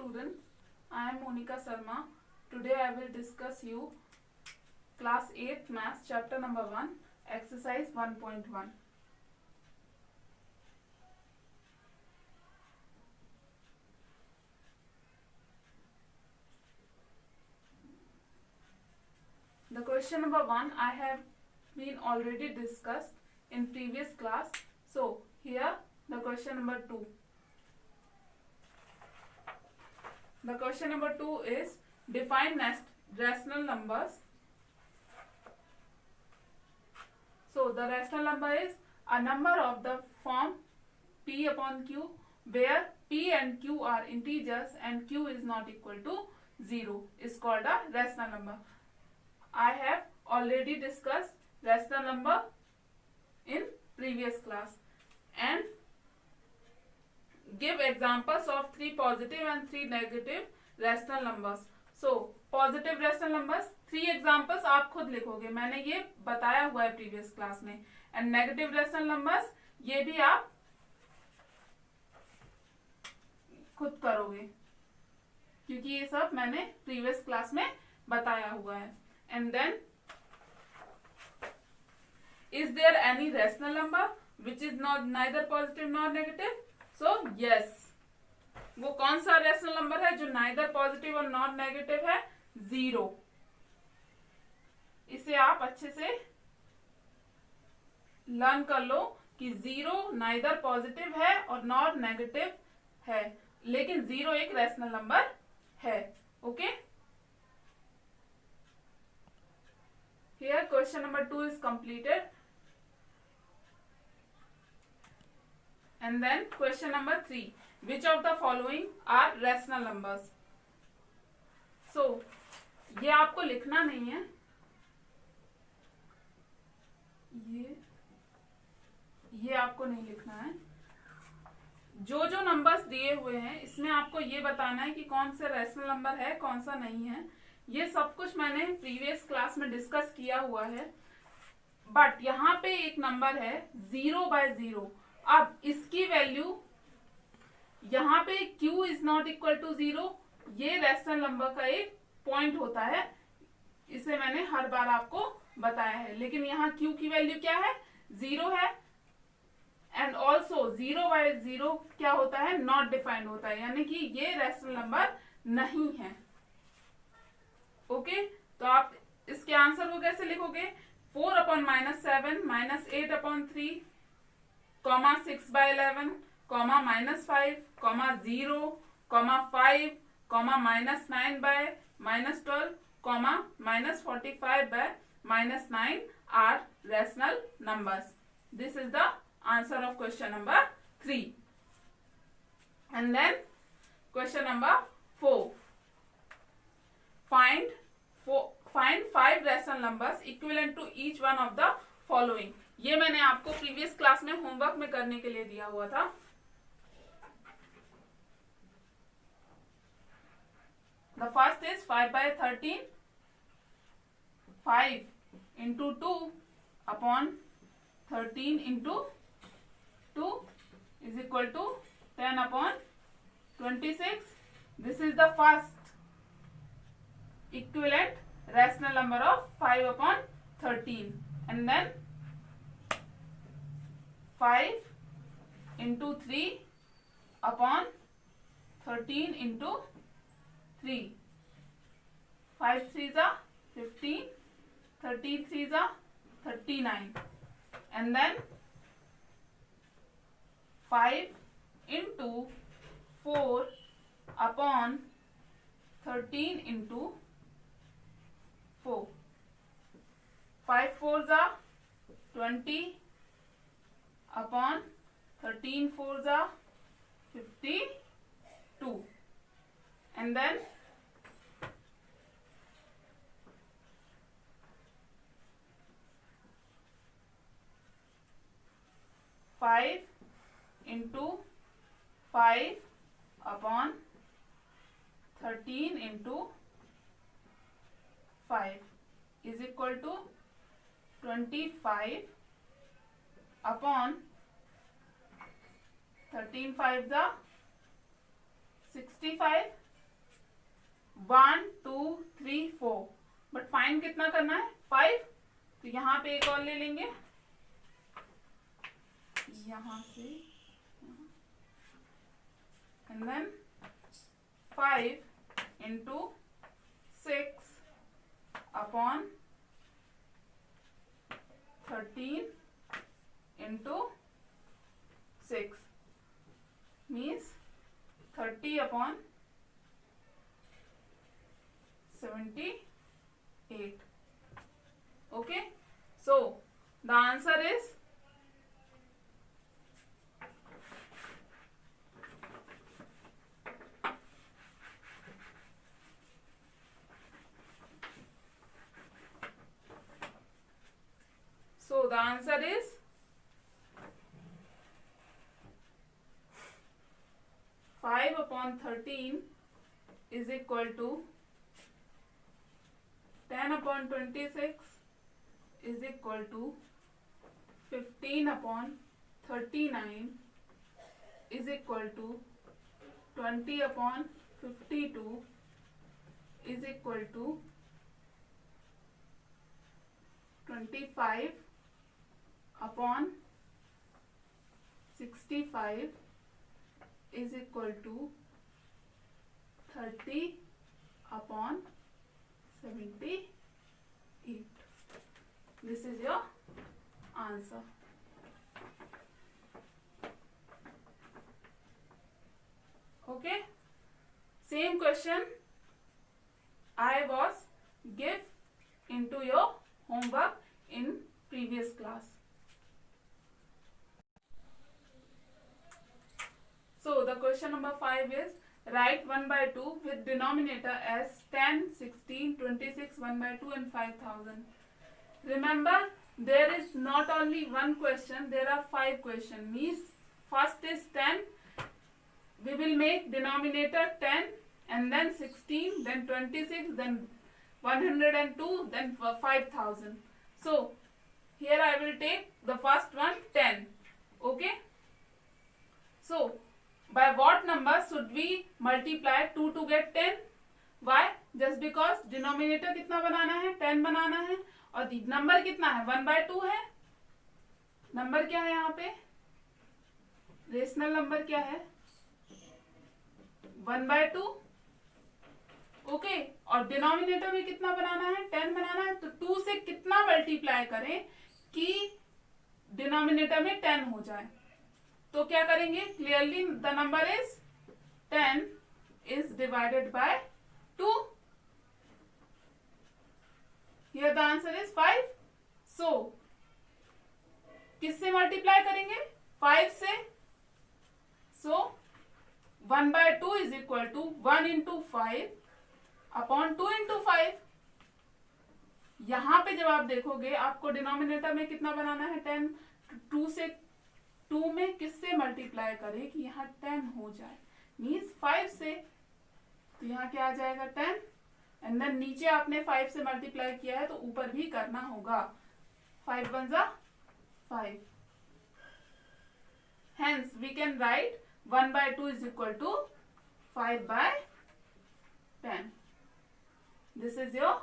student, I am Monica Sharma. Today I will discuss you class 8 maths chapter number 1 exercise 1.1. The question number 1 I have been already discussed in previous class. So here the question number 2. The question number 2 is define rational numbers. So the rational number is a number of the form p upon q where p and q are integers and q is not equal to 0 is called a rational number. I have already discussed rational number in previous class and give examples of 3 positive and 3 negative rational numbers. So positive rational numbers 3 examples आप खुद लिखोगे, मैंने ये बताया हुआ है previous class में. And negative rational numbers ये भी आप खुद करोगे क्योंकि ये सब मैंने प्रीवियस क्लास में बताया हुआ है. And then is there any rational number which is not neither positive nor negative? So yes, वो कौन सा रेशनल नंबर है जो नाइदर पॉजिटिव और नॉट नेगेटिव है? 0. इसे आप अच्छे से लर्न कर लो कि 0 नाइदर पॉजिटिव है और नॉट नेगेटिव है, लेकिन 0 एक रेशनल नंबर है. Okay, here question number 2 is completed. And then question number 3, which of the following are rational numbers? So ये आपको लिखना नहीं है, ये आपको नहीं लिखना है. जो जो नंबर्स दिए हुए हैं इसमें आपको ये बताना है कि कौन से रेशनल नंबर है कौन सा नहीं है. ये सब कुछ मैंने प्रीवियस क्लास में डिस्कस किया हुआ है. बट यहाँ पे एक नंबर है 0/0. अब इसकी वैल्यू यहाँ पे q is not equal to 0, ये रेशनल नंबर का एक पॉइंट होता है. इसे मैंने हर बार आपको बताया है, लेकिन यहाँ q की वैल्यू क्या है? 0 है. एंड ऑल्सो 0/0 क्या होता है? नॉट डिफाइंड होता है, यानी कि ये रेशनल नंबर नहीं है. ओके, तो आप इसके आंसर को कैसे लिखोगे? 4/-7 -8/3 6/11 -5 0 5 -9/-12 -45/-9 are rational numbers. This is the answer of question number 3. And then question number 4. Find 5 rational numbers equivalent to each one of the following. ये मैंने आपको प्रीवियस क्लास में होमवर्क में करने के लिए दिया हुआ था. The first is 5/13. 5 into 2 upon 13 into 2 is equal to 10/26. This is the first equivalent rational number of 5/13. And then 5 into 3 upon 13 into 3. 5 3s are 15, 13 3s are 39. And then 5 into 4 upon 13 into 4. 5 4s are 20 upon 13 4s are 52. And then 5 into 5 upon 13 into 5 is equal to 25 upon 13 5s are 65 1 2 3 4, but find कितना करना है 5। तो यहाँ पे एक और ले लेंगे, यहाँ से, and then 5 into 6 upon 13 into 6 means 30 upon 78. Okay, so the answer is so the answer is 5 upon 13 is equal to 10 upon 26 is equal to 15 upon 39 is equal to 20 upon 52 is equal to 25 upon 65 is equal to 30 upon 78. This is your answer. Okay, same question I was give into your homework in previous class. So the question number 5 is write 1 by 2 with denominator as 10, 16, 26, 1 by 2 and 5000. Remember, there is not only one question, there are 5 questions. Means first is 10, we will make denominator 10 and then 16, then 26, then 102, then 5000. So here I will take the first one 10. Okay, so by what number should we multiply 2 to get 10? Why? Just because denominator कितना बनाना है 10 बनाना है और number कितना है 1 by 2 है. Number क्या है यहाँ पे, रेशनल नंबर क्या है 1 by 2. ओके, और डिनोमिनेटर में कितना बनाना है 10 बनाना है. तो 2 से कितना मल्टीप्लाई करें कि डिनोमिनेटर में 10 हो जाए. तो क्या करेंगे, clearly the number is 10 is divided by 2. Here the answer is 5. So किससे मल्टीप्लाई करेंगे 5 से. So 1 by 2 is equal to 1 into 5 upon 2 into 5. यहां पे जब आप देखोगे आपको डिनोमिनेटर में कितना बनाना है 10. 2 से 2 में किससे मल्टीप्लाई करें कि यहाँ 10 हो जाए, मीन्स 5 से. तो यहाँ क्या आ जाएगा 10 एंड देन नीचे आपने 5 से मल्टीप्लाई किया है तो ऊपर भी करना होगा. 5 1 जा 5. Hence we can write 1 by 2 is equal to 5 by 10. This is your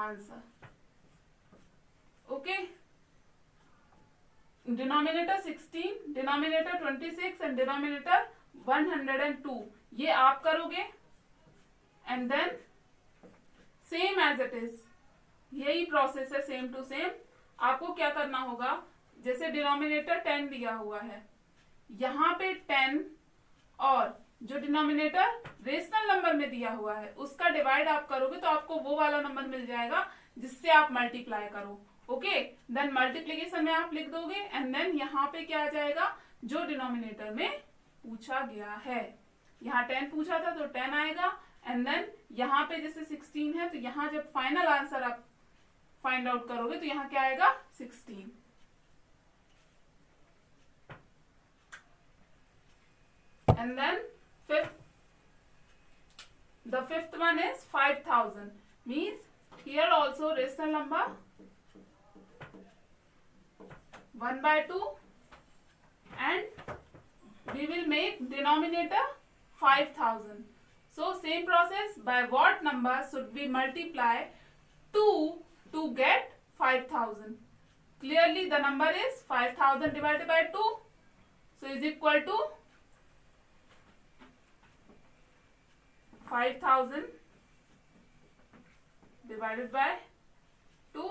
answer. Okay. Denominator 16, denominator 26 and denominator 102 ये आप करोगे and then same as it is यही प्रोसेस है सेम टू सेम. आपको क्या करना होगा, जैसे डिनोमिनेटर 10 दिया हुआ है यहाँ पे 10 और जो डिनोमिनेटर रेशनल नंबर में दिया हुआ है उसका डिवाइड आप करोगे तो आपको वो वाला नंबर मिल जाएगा जिससे आप मल्टीप्लाई करो. ओके, देन मल्टीप्लीकेशन में आप लिख दोगे एंड देन यहाँ पे क्या आ जाएगा जो डिनोमिनेटर में पूछा गया है. यहाँ 10 पूछा था तो 10 आएगा एंड देन यहाँ पे जैसे 16 है तो यहाँ जब फाइनल आंसर आप फाइंड आउट करोगे तो यहाँ क्या आएगा 16. And then the fifth one is 5000. Means here also rational number 1 by 2 and we will make denominator 5000. So same process, by what number should we multiply 2 to get 5,000? Clearly the number is 5,000 divided by 2. So is equal to 5,000 divided by 2.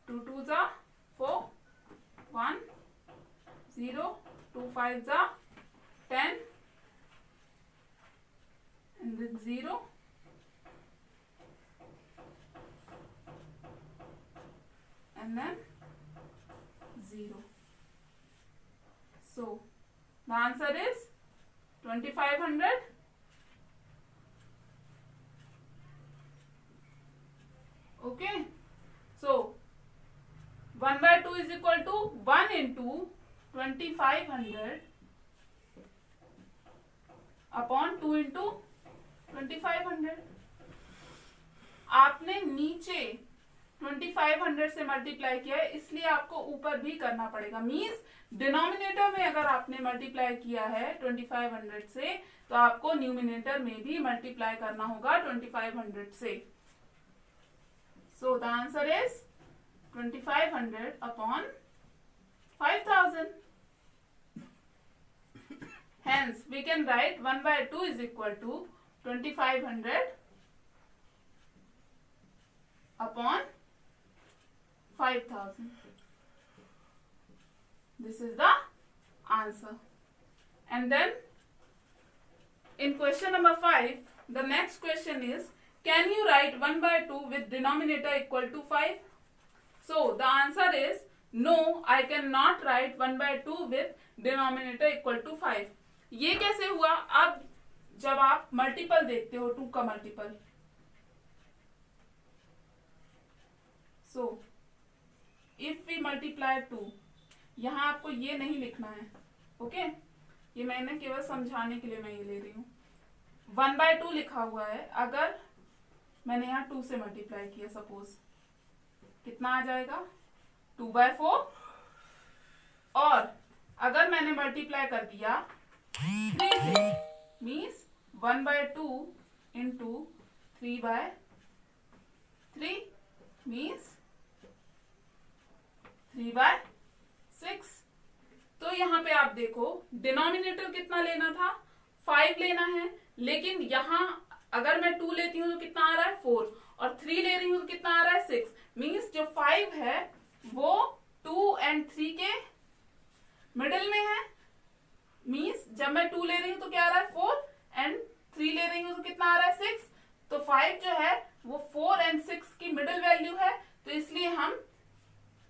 2 2s are 4, 1 0, 2 5s are 10, and then 0, and then 0. So the answer is 2500. Okay, so 1 by 2 is equal to 1 into 2500 upon 2 into 2500. आपने नीचे 2500 से multiply किया है, इसलिए आपको ऊपर भी करना पड़ेगा. मींस डिनोमिनेटर में अगर आपने मल्टीप्लाई किया है 2500 से, तो आपको न्यूमिनेटर में भी मल्टीप्लाई करना होगा 2500 से. So the answer is 2500 upon 5,000. Hence, we can write 1 by 2 is equal to 2500 upon 5,000. This is the answer. And then, in question number 5, the next question is, can you write 1 by 2 with denominator equal to 5? So the answer is no, I cannot write 1 by 2 with denominator equal to 5. ये कैसे हुआ? अब जब आप multiple देखते हो 2 का multiple, so if we multiply 2, यहाँ आपको ये नहीं लिखना है. ओके, ये मैंने केवल समझाने के लिए मैं ये ले रही हूँ. 1 by 2 लिखा हुआ है. अगर मैंने यहाँ 2 से मल्टीप्लाई किया, सपोज कितना आ जाएगा? 2 by 4. और अगर मैंने मल्टीप्लाई कर दिया 3 से, means 1 by 2 into 3 by 3 means 3 by 6. तो यहाँ पे आप देखो, डिनोमिनेटर कितना लेना था? 5 लेना है. लेकिन यहाँ अगर मैं 2 लेती हूँ तो कितना आ रहा है? 4. और 3 ले रही हूँ तो कितना आ रहा है? 6. मीन्स जो 5 है वो 2 and 3 के मिडिल में है. मीन्स जब मैं 2 ले रही हूँ तो क्या आ रहा है? 4 and 3 ले रही हूँ तो कितना आ रहा है? 6. तो 5 जो है वो 4 and 6 की मिडिल वैल्यू है, तो इसलिए हम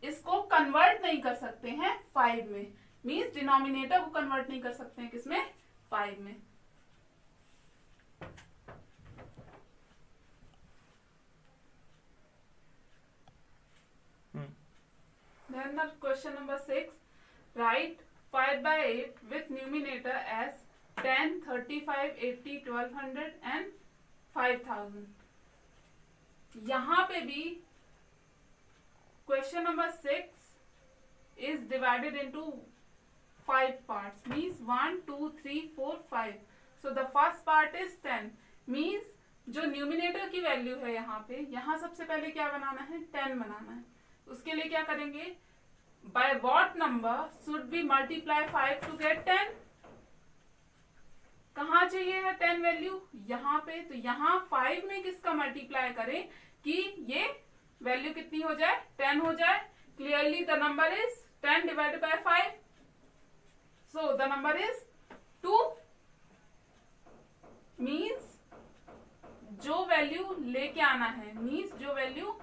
इसको कन्वर्ट नहीं कर सकते हैं 5 में. मीन्स डिनोमिनेटर को कन्वर्ट नहीं कर सकते हैं किसमें? 5 में. Then the question number 6, write 5 by 8 with numerator as 10, 35, 80, 1200 and 5000. यहाँ पे भी question number 6 is divided into 5 parts. Means 1, 2, 3, 4, 5. So the first part is 10. Means जो न्यूमिनेटर की वैल्यू है यहाँ पे, यहाँ सबसे पहले क्या बनाना है? 10 बनाना है. उसके लिए क्या करेंगे? By what number should we multiply 5 to get 10? कहाँ चाहिए है 10 वैल्यू? यहाँ पे. तो यहाँ 5 में किसका मल्टीप्लाई करें कि ये वैल्यू कितनी हो जाए? 10 हो जाए. Clearly the number is 10 divided by 5. So the number is 2. Means जो वैल्यू लेके आना है, मीन्स जो वैल्यू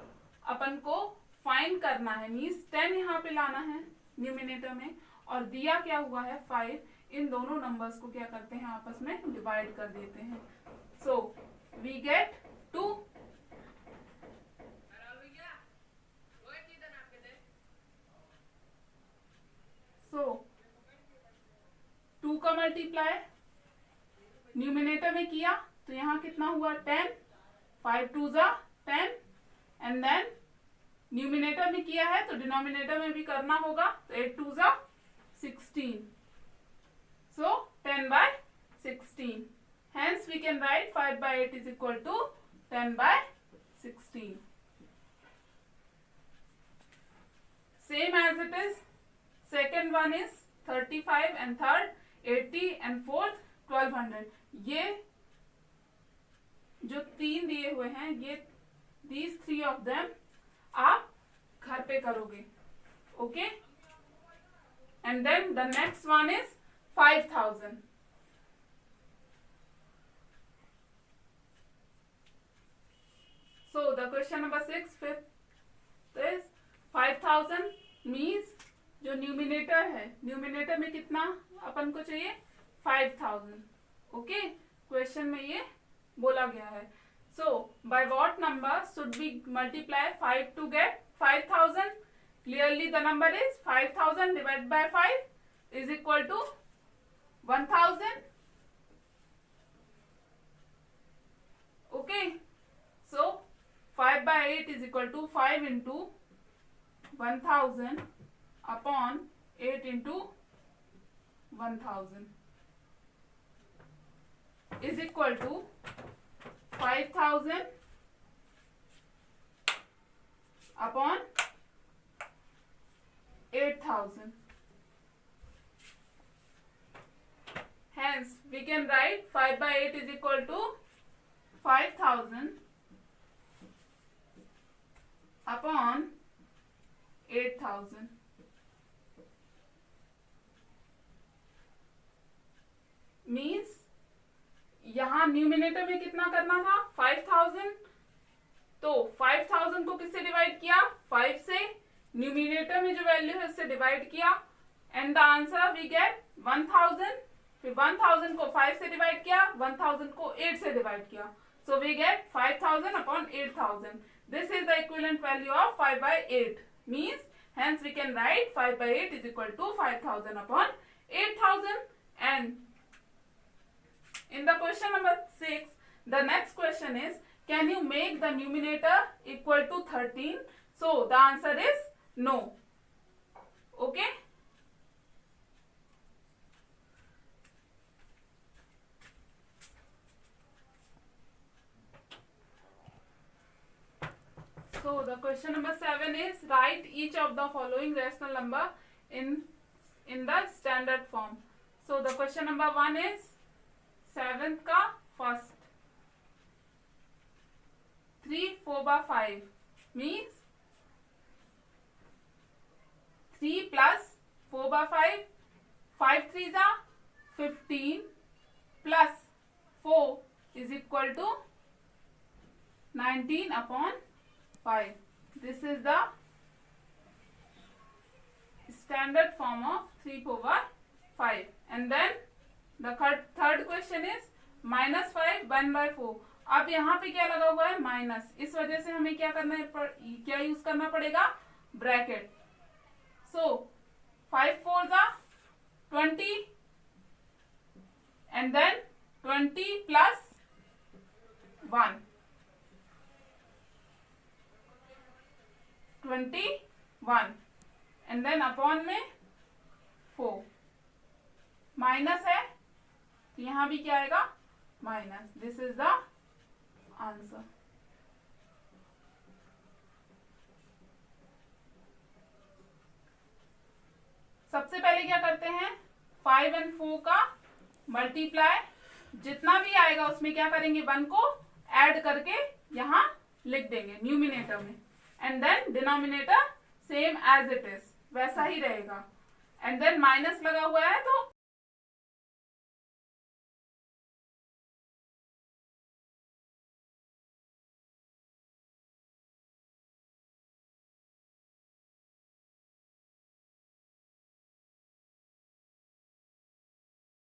अपन को फाइंड करना है, मीन्स 10 यहाँ पे लाना है न्यूमिनेटर में, और दिया क्या हुआ है? 5. इन दोनों नंबर्स को क्या करते हैं? आपस में डिवाइड कर देते हैं. सो वी गेट 2. सो 2 का मल्टीप्लाई न्यूमिनेटर में किया तो यहाँ कितना हुआ? 10. 5 2s are 10. And then numerator में किया है तो डिनोमिनेटर में भी करना होगा. तो 8 2s are 16. So 10 by 16. Hence we can write 5 by 8 is equal to 10 by 16. Same as it is. Second one is 35 and third 80 and fourth 1200. ये जो तीन दिए हुए हैं ये these three of them आप घर पे करोगे. Okay? And then the next one is 5000. So the question number 6, fifth is 5000 means जो न्यूमिनेटर है, न्यूमिनेटर में कितना अपन को चाहिए 5000. ओके, क्वेश्चन में ये बोला गया है. So by what number should we multiply 5 to get 5000? Clearly the number is 5000 divided by 5 is equal to 1000. Okay, so 5 by 8 is equal to 5 into 1000 upon 8 into 1000 is equal to 5000 upon 8000. Hence we can write 5 by 8 is equal to 5000 upon 8000. Means यहां numerator में कितना करना था 5000, तो 5000 को किससे divide किया 5 से, न्यूमिनेटर में जो वैल्यू है उससे डिवाइड किया and the answer we get 1000. फिर 1000 को 5 से डिवाइड किया, 1000 को 8 से डिवाइड किया, so we get 5000 upon 8000. This is the equivalent value of 5 by 8. Means hence we can write 5 by 8 is equal to 5000 upon 8000. And in the question number 6, the next question is, can you make the numerator equal to 13? So the answer is no. Okay. So the question number 7 is, write each of the following rational number in the standard form. So the question number 1 is 7th का first 3 4 by 5 means 3 plus 4 by 5, 5 3s are 15 plus 4 is equal to 19 upon 5. This is the standard form of 3 4 by 5. And then the third question is -5 1 by 4. अब यहाँ पे क्या लगा हुआ है minus, इस वजह से हमें क्या करना है, क्या यूज करना पड़ेगा bracket. So 5 4 20 and then 20 plus 1 21 and then upon में 4. माइनस है यहां भी क्या आएगा minus. This is the answer. सबसे पहले क्या करते हैं 5 and 4 का मल्टीप्लाई, जितना भी आएगा उसमें क्या करेंगे 1 को ऐड करके यहां लिख देंगे न्यूमिनेटर में, and then denominator same as it is वैसा ही रहेगा. एंड देन माइनस लगा हुआ है तो